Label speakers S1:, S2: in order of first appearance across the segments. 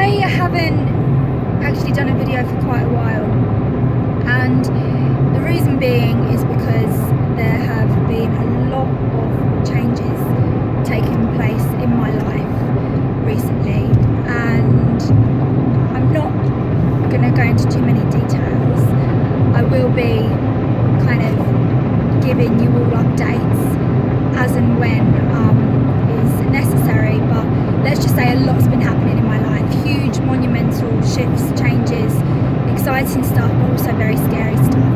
S1: I haven't actually done a video for quite a while, and the reason being is because there have been a lot of changes taking place in my life recently, and I'm not going to go into too many details. I will be kind of giving you all updates as and when is necessary, but let's just say a lot's been happening in my life. Huge monumental shifts, changes, exciting stuff, but also very scary stuff.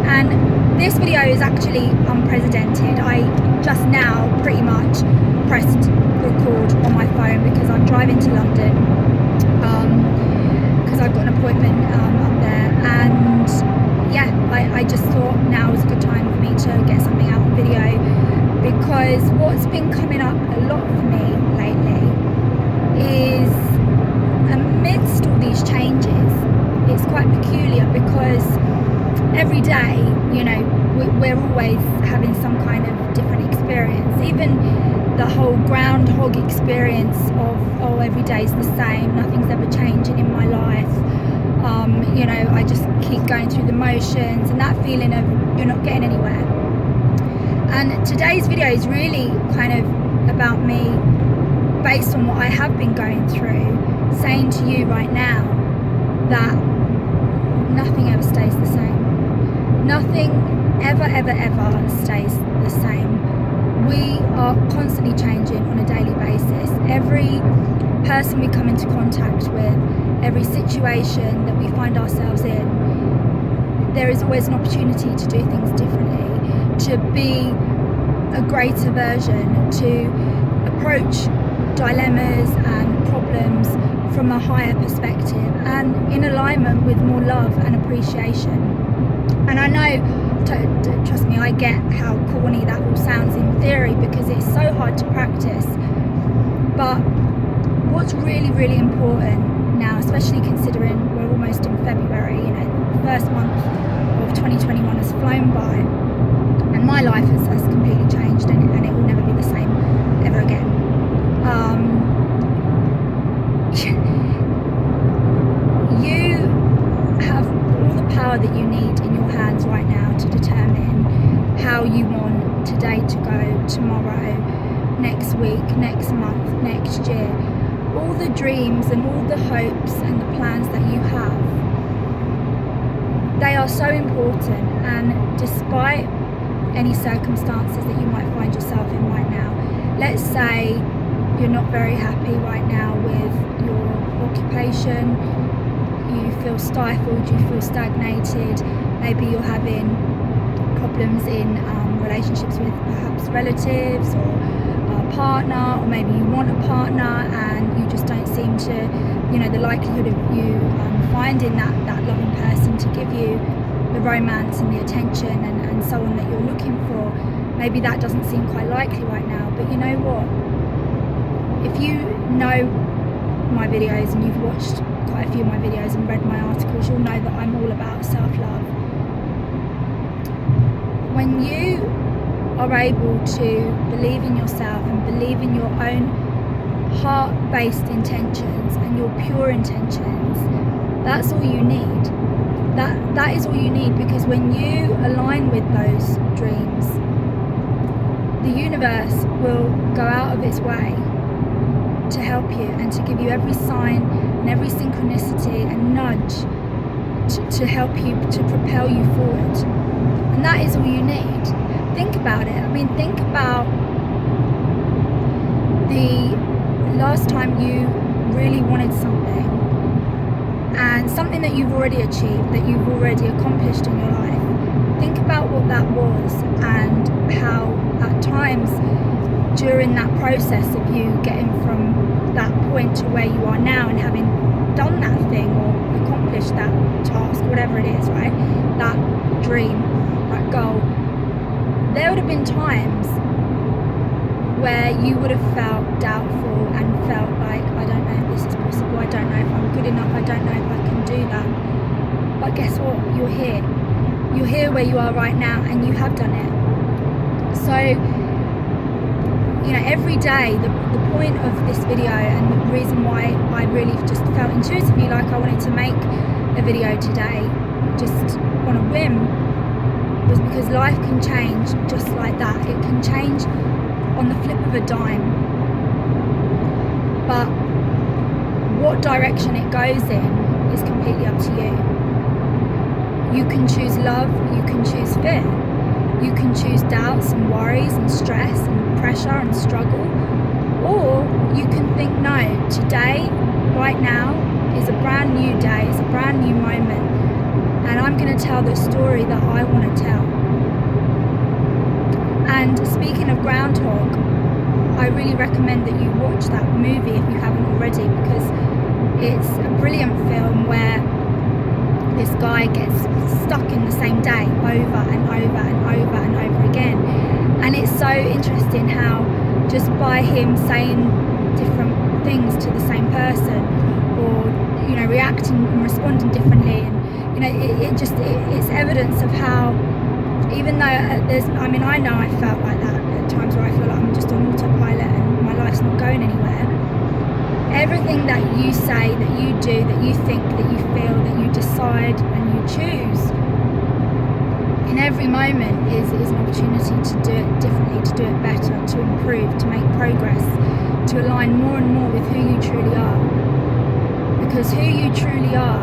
S1: And this video is actually unprecedented. I just now pretty much pressed record on my phone because I'm driving to London because I've got an appointment up there, and yeah, I just thought now was a good time for me to get something out on video, because what's been coming up a lot for me lately is, amidst all these changes, it's quite peculiar because every day, you know, we're always having some kind of different experience. Even the whole groundhog experience of, oh, every day's the same, nothing's ever changing in my life. You know, I just keep going through the motions, and that feeling of you're not getting anywhere. And today's video is really kind of about me, based on what I have been going through, saying to you right now that nothing ever stays the same. Nothing ever stays the same. We are constantly changing on a daily basis. Every person we come into contact with, every situation that we find ourselves in, there is always an opportunity to do things differently, to be a greater version, to approach dilemmas and problems from a higher perspective and in alignment with more love and appreciation. And I know, trust me, I get how corny that all sounds in theory because it's so hard to practice. But what's really, really important now, especially considering we're almost in February, you know, the first month of 2021 has flown by, and my life has completely changed, and it will never be the same ever again. You have all the power that you need in your hands right now to determine how you want today to go, tomorrow, next week, next month, next year. All the dreams and all the hopes and the plans that you have, they are so important, and despite any circumstances that you might find yourself in right now, let's say you're not very happy right now with your occupation, you feel stifled, you feel stagnated, maybe you're having problems in relationships with perhaps relatives or a partner, or maybe you want a partner and you just don't seem to, you know, the likelihood of you finding that loving person to give you the romance and the attention and so on that you're looking for, maybe that doesn't seem quite likely right now. But you know what? If you know my videos and you've watched quite a few of my videos and read my articles, you'll know that I'm all about self-love. When you are able to believe in yourself and believe in your own heart-based intentions and your pure intentions, that's all you need. That is all you need, because when you align with those dreams, the universe will go out of its way to help you and to give you every sign and every synchronicity and nudge to help you, to propel you forward. And that is all you need. Think about it. I mean, think about the last time you really wanted something, and something that you've already achieved, that you've already accomplished in your life. Think about what that was, and how at times during that process of you getting from that point to where you are now and having done that thing or accomplished that task, whatever it is, right? That dream, that goal, there would have been times where you would have felt doubtful and felt like, I don't know if this is possible, I don't know if I'm good enough, I don't know if I can do that. But guess what? You're here. You're here where you are right now, and you have done it. So every day, the point of this video and the reason why I really just felt intuitively like I wanted to make a video today, just on a whim, was because life can change just like that. It can change on the flip of a dime. But what direction it goes in is completely up to you. You can choose love, you can choose fear. You can choose doubts and worries and stress and pressure and struggle. Or you can think, no, today, right now, is a brand new day, it's a brand new moment, and I'm going to tell the story that I want to tell. And speaking of Groundhog, I really recommend that you watch that movie if you haven't already, because it's a brilliant film where this guy gets stuck in the same day over and over and over and over again. And it's so interesting how just by him saying different things to the same person, or reacting and responding differently, and it's evidence of how, even though I know I felt like that at times where I feel like I'm just on autopilot and my life's not going anywhere. Everything that you say, that you do, that you think, that you feel, that you decide and you choose, in every moment is an opportunity to do it differently, to do it better, to improve, to make progress, to align more and more with who you truly are. Because who you truly are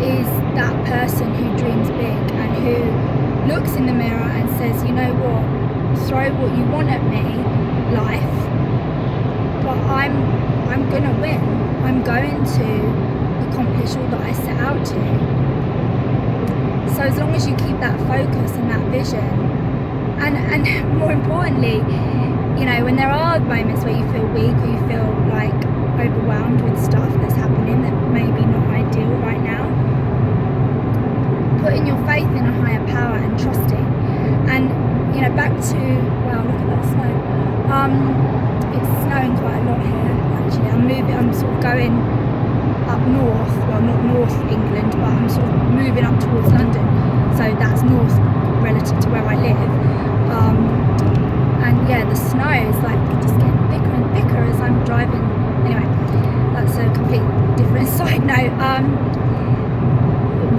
S1: is that person who dreams big and who looks in the mirror and says, you know what, throw what you want at me, life, but I'm gonna win. I'm going to accomplish all that I set out to. So as long as you keep that focus and that vision, and more importantly, when there are moments where you feel weak or you feel like overwhelmed with stuff that's happening that may be not ideal right now, putting your faith in a higher power and trusting. And back to, wow, look at that snow. It's snowing quite a lot here actually. I'm sort of going up north, well not North England, but I'm sort of moving up towards London, so that's north relative to where I live. And yeah, the snow is like just getting thicker and thicker as I'm driving. Anyway, that's a complete different side note.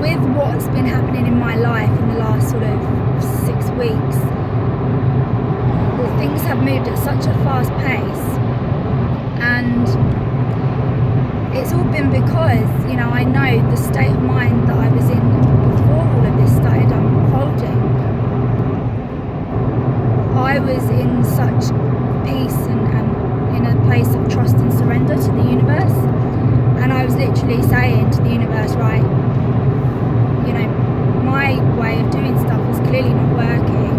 S1: With what's been happening in my life in the last sort of 6 weeks, things have moved at such a fast pace, and it's all been because I know the state of mind that I was in before all of this started unfolding. I was in such peace and in a place of trust and surrender to the universe, and I was literally saying to the universe, right, my way of doing stuff is clearly not working.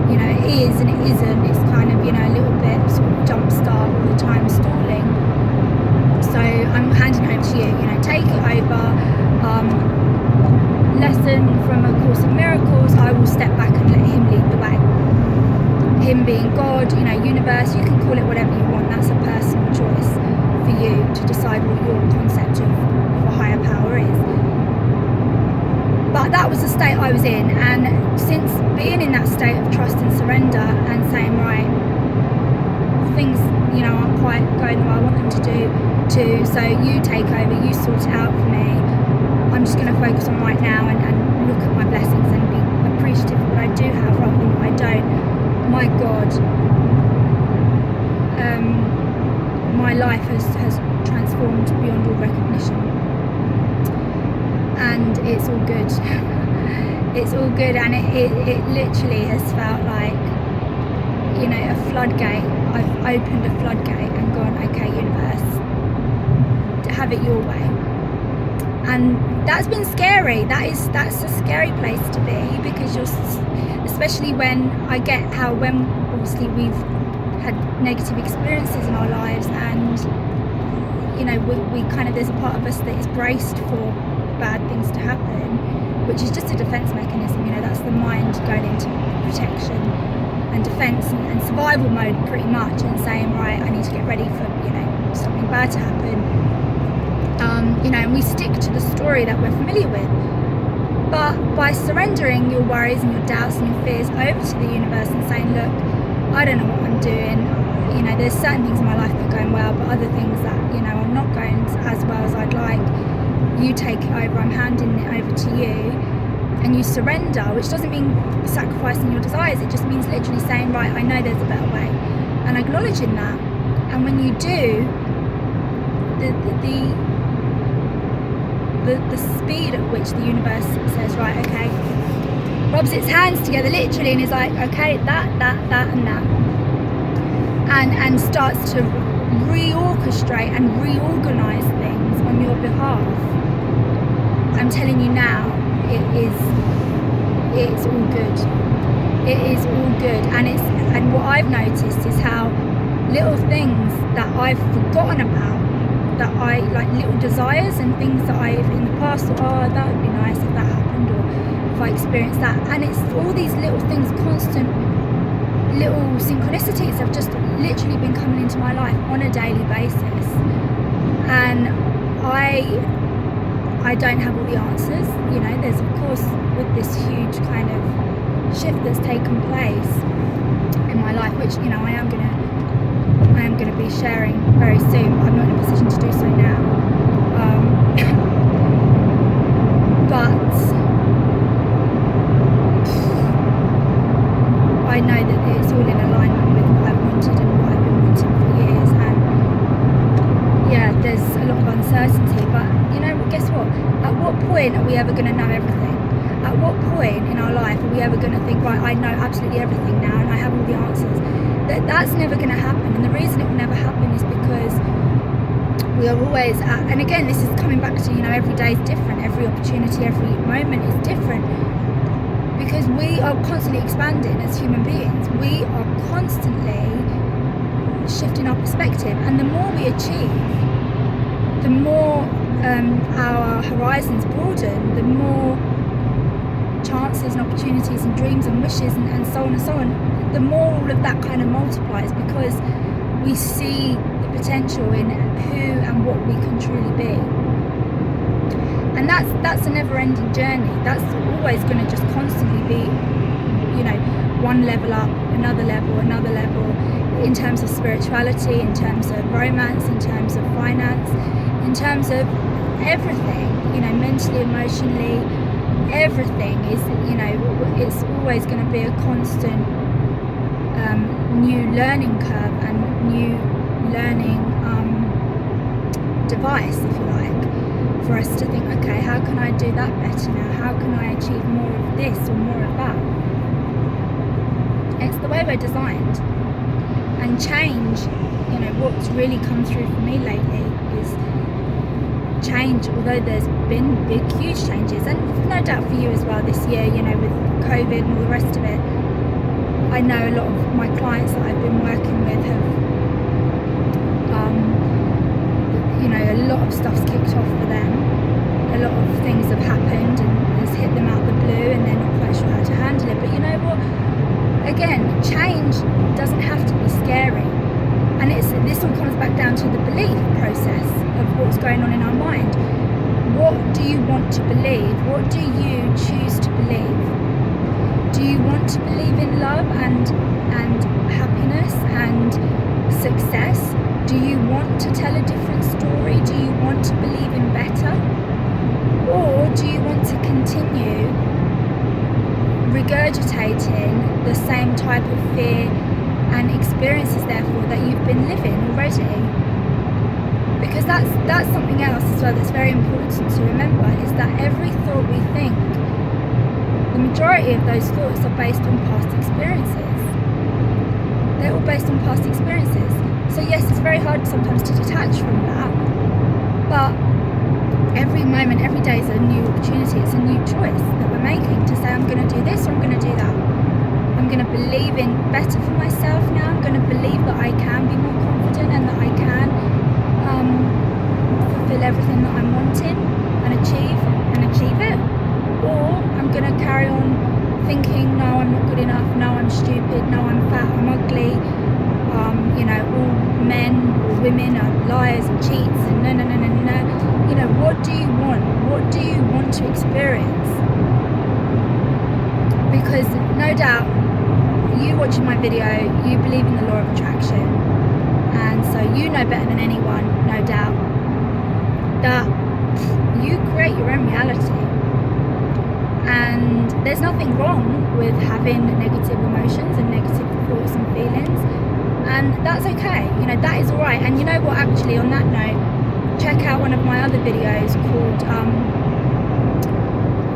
S1: It is and it isn't. It's kind of, a little bit sort of jump start all the time, stalling. So I'm handing over to you, take it over. Lesson from A Course in Miracles, I will step back and let him lead the way. Him being God, universe, you can call it whatever you want. That's a personal choice for you to decide what your concept of a higher power is. But that was the state I was in, and since being in that state of trust and surrender and saying, right, things aren't quite going the way I want them to do too, so you take over, you sort it out for me. I'm just going to focus on right now and look at my blessings and be appreciative of what I do have rather than what I don't. My God, my life has transformed beyond all recognition. And it's all good. It's all good, and it literally has felt like, a floodgate. I've opened a floodgate and gone, okay, universe, have it your way. And that's been scary. That's a scary place to be, because especially when I get how, when obviously we've had negative experiences in our lives, and we kind of, there's a part of us that is braced for bad things to happen, which is just a defense mechanism. That's the mind going into protection and defense and survival mode pretty much, and saying, right, I need to get ready for something bad to happen. And we stick to the story that we're familiar with. But by surrendering your worries and your doubts and your fears over to the universe and saying, look, I don't know what I'm doing. You know, there's certain things in my life that are going well, but other things that, you know, are not going as well as I'd like. You take it over, I'm handing it over to you, and you surrender, which doesn't mean sacrificing your desires. It just means literally saying, right, I know there's a better way, and acknowledging that. And when you do, the speed at which the universe says, right, okay, rubs its hands together literally and is like, okay, that and that, and starts to reorchestrate and reorganize things on your behalf. I'm telling you now, it's all good. It is all good. And what I've noticed is how little things that I've forgotten about, that I like, little desires and things that I've in the past thought, oh, that would be nice if that happened, or if I experienced that. And it's all these little things, constant little synchronicities have just literally been coming into my life on a daily basis. And I don't have all the answers. You know, there's of course, with this huge kind of shift that's taken place in my life, which, you know, I am gonna be sharing very soon, but I'm not in a position to do so now. But I know that it's all in alignment with what I've wanted and what I've been wanting for years. And yeah, there's a lot of uncertainty, but you know, guess what? At what point are we ever going to know everything? At what point in our life are we ever going to think, right, I know absolutely everything now and I have all the answers? That's never going to happen. And the reason it will never happen is because we are always at, and again, this is coming back to, you know, every day is different, every opportunity, every moment is different, because we are constantly expanding as human beings. We are constantly shifting our perspective, and the more we achieve, the more our horizons broaden, the more chances and opportunities and dreams and wishes and so on and so on, the more all of that kind of multiplies, because we see the potential in who and what we can truly be. And that's a never-ending journey. That's always going to just constantly be, you know, one level up, another level, in terms of spirituality, in terms of romance, in terms of finance, in terms of everything, you know, mentally, emotionally, everything is, you know, it's always going to be a constant new learning curve and new learning device, if you like, for us to think, okay, how can I do that better now? How can I achieve more of this or more of that? It's the way we're designed. And change, you know, what's really come through for me lately is change, although there's been big, huge changes, and no doubt for you as well this year, you know, with COVID and all the rest of it. I know a lot of my clients that I've been working with have, you know, a lot of stuff's kicked off for them. A lot of things have happened and has hit them out the blue, and they're not quite sure how to handle it. But you know what? Again, change doesn't have to be scary. And this all comes back down to the belief process of what's going on in our mind. What do you want to believe? What do you choose to believe? Do you want to believe in love and happiness and success? Do you want to tell a different story? Do you want to believe in better? Or do you want to continue regurgitating the same type of fear and experiences, therefore, that you've been living already? Because that's something else as well that's very important to remember, is that every thought we think, the majority of those thoughts are based on past experiences. They're all based on past experiences. So yes, it's very hard sometimes to detach from that, but every moment, every day is a new opportunity. It's a new choice that we're making to say, I'm going to do this or I'm going to do that. I'm going to believe in better for myself now. I'm going to believe that I can be more confident and that I can fulfill everything that I'm wanting and achieve it. Or I'm going to carry on thinking, no, I'm not good enough, no, I'm stupid, no, I'm fat, I'm ugly, you know, all men or women are liars and cheats and no. You know, what do you want? What do you want to experience? Because no doubt you watching my video, you believe in the law of attraction, and so you know better than anyone, no doubt, that you create your own reality. And there's nothing wrong with having negative emotions and negative thoughts and feelings, and that's okay. You know, that is alright. And you know what, actually, on that note, check out one of my other videos called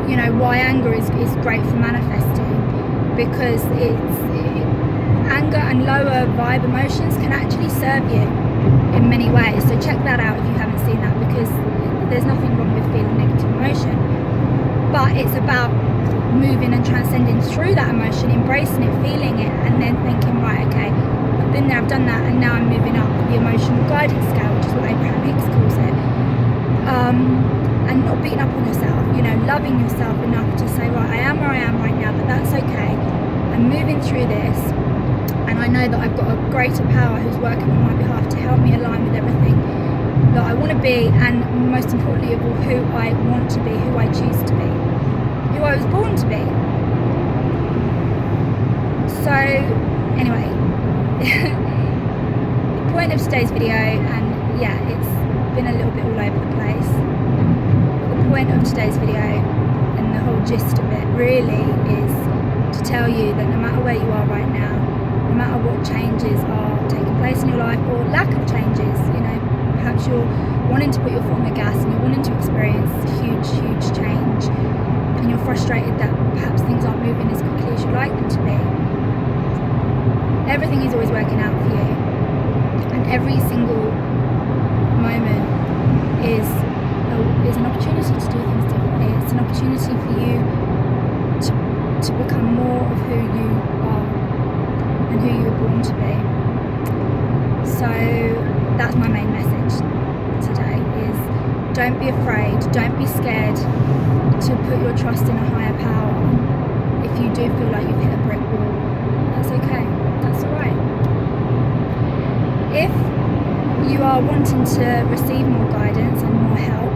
S1: you know, why anger is great for manifesting, because anger and lower vibe emotions can actually serve you in many ways. So check that out if you haven't seen that, because there's nothing wrong with feeling negative emotion, but it's about moving and transcending through that emotion, embracing it, feeling it, and then thinking, right, okay, I've been there, I've done that, and now I'm moving up the emotional guidance scale, which is what Abraham Hicks calls it. And not beating up on yourself, you know, loving yourself enough to say, right, I am where I am right now, but that's okay. I'm moving through this, and I know that I've got a greater power who's working on my behalf to help me align with everything that I want to be, and most importantly of all, who I want to be, who I choose to be, who I was born to be. So anyway, the point of today's video, and yeah, it's been a little bit all over the place, but the point of today's video and the whole gist of it really is to tell you that no matter where you are right now, no matter what changes are taking place in your life, or lack of changes, you know, perhaps you're wanting to put your foot on the gas and you're wanting to experience huge change, and you're frustrated that perhaps things aren't moving as quickly as you'd like them to be. Everything is always working out for you, and every single moment is an opportunity to do things differently. It's an opportunity for you to become more of who you are and who you were born to be. So that's my main message today, is don't be afraid, don't be scared to put your trust in a higher power. If you do feel like you've hit a brick wall, that's okay, that's alright. If you are wanting to receive more guidance and more help,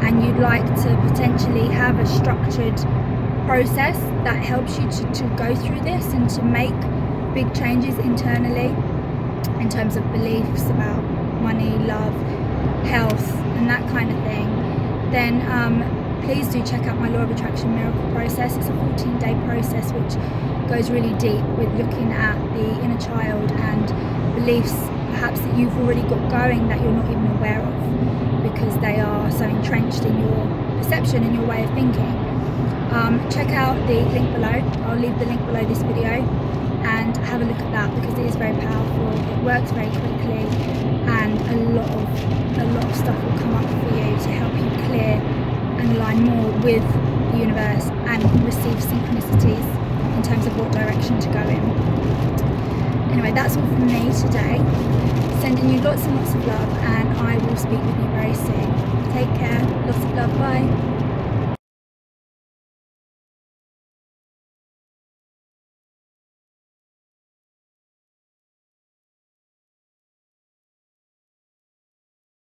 S1: and you'd like to potentially have a structured process that helps you to go through this and to make big changes internally in terms of beliefs about money, love, health, and that kind of thing, then please do check out my Law of Attraction Miracle Process. It's a 14-day process which goes really deep with looking at the inner child and beliefs perhaps that you've already got going that you're not even aware of, because they are so entrenched in your perception and your way of thinking. Check out the link below. I'll leave the link below this video, and have a look at that, because it is very powerful. It works very quickly, and a lot of stuff will come up for you to help you clear and align more with the universe and receive synchronicities in terms of what direction to go in. Anyway, that's all from me today. Sending you lots and lots of love, and I will speak with you very soon. Take care. Lots of love. Bye.